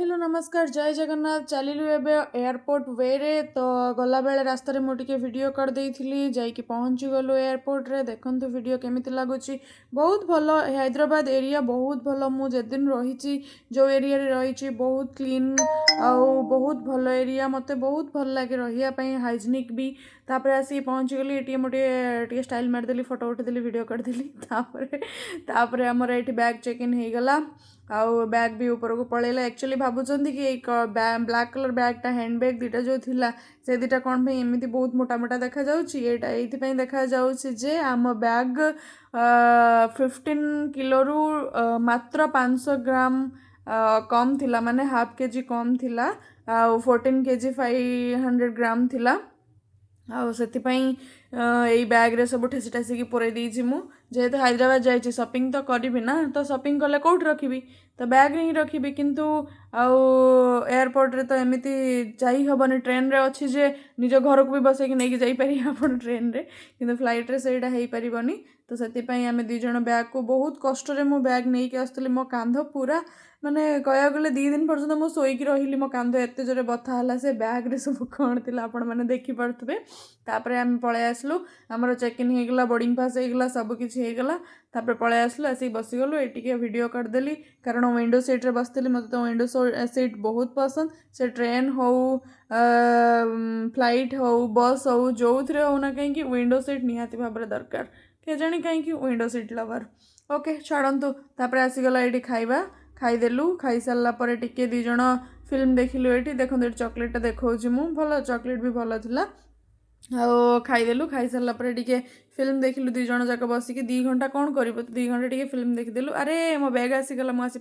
hello नमस्कार जय जगन्नाथ चलिलु एबे एयरपोर्ट वे रे तो गला बेले रास्ता रे मु टिके वीडियो कर देइथिली जाइकी पहुँची गलु एयरपोर्ट रे देखंतु वीडियो केमिति लागुची बहुत भलो हैदराबाद एरिया बहुत भलो मु जेदिन रहिची जो एरिया रे रहिची बहुत क्लीन आउ बहुत भलो एरिया मते बहुत भल लागे रहिया पई हाइजीनिक भी तापर आसी पहुँची गली एटी मोटे स्टाइल मारदेली फोटो उठेदेली वीडियो करदेली तापर हमर एटी बैग चेक इन हो गला आउ बैग भी ऊपर को पड़ेला एक्चुअली भावुंट कि एक ब्लैक कलर बैगटा हैंड बैग दुटा जो थिला से दुटा कौन भाई एमती बहुत मोटा मोटा देखा ये देखा जे आम बैग 15 किलो रु मात्र 500 ग्राम कम थिला माने हाफ केजी कम थिला 14 केजी 500 ग्राम थिला आउ से यही बैग रे सब ठेसी ठासिकी पुराई देइछि मु जेहेतु हैदराबाद जाइछि शॉपिंग तो करी ना तो शॉपिंग कले कौट रखी तो बैग ही रखी किंतु आउ एयरपोर्ट रे तो एमती जाई हबनी ट्रेन रे अच्छी जे निज घर को भी बसैकी नहीं जाई पारि आपण ट्रेन रे किंतु फ्लाइट रे सेटा हेई परिबनी तो सेतिपई आमे दुई जण बैग को बहुत कष्ट रे मो बैग नहीं के आस्तली मो कांध पूरा माने कया गले 2 दिन पर्यंत मो सोईकी रहिली मो कांध एते जोरे बथा हला से बैग रे सब कोन थिला आपण माने देखि पड़थबे तापरे आमे पळे आसलु हमर चेक इन हो गला बोर्डिंग पास हो गला सब किछ हो गला तापरे पळे आसलु आसी बसी गलु एटिके वीडियो कर देली कारण विंडो सीट रे बसतली मते तो विंडो सीट बहुत पसंद से ट्रेन हो फ्लाइट हो बस हो जो थरे हो ना कहीं विंडो सीट निहाती भाबरे दरकार के जानी कहीं विंडो सीट लवर ओके छाड़ंतु तापरे आसीगला ये खाइबा खाईदेलु खाई सारा पर टिके दी जण फिल्म देखिलु ये देखो चॉकलेट देखा मु भल चॉकलेट भी भल थिला खाईदेलु खाई सारा पर टिके फिल्म देखिलु 2 जण जाक बसिकी 2 घंटा कौन कर 2 घंटा टिके फिल्म देखिदेलु अरे मो बैग आसीगला मुझे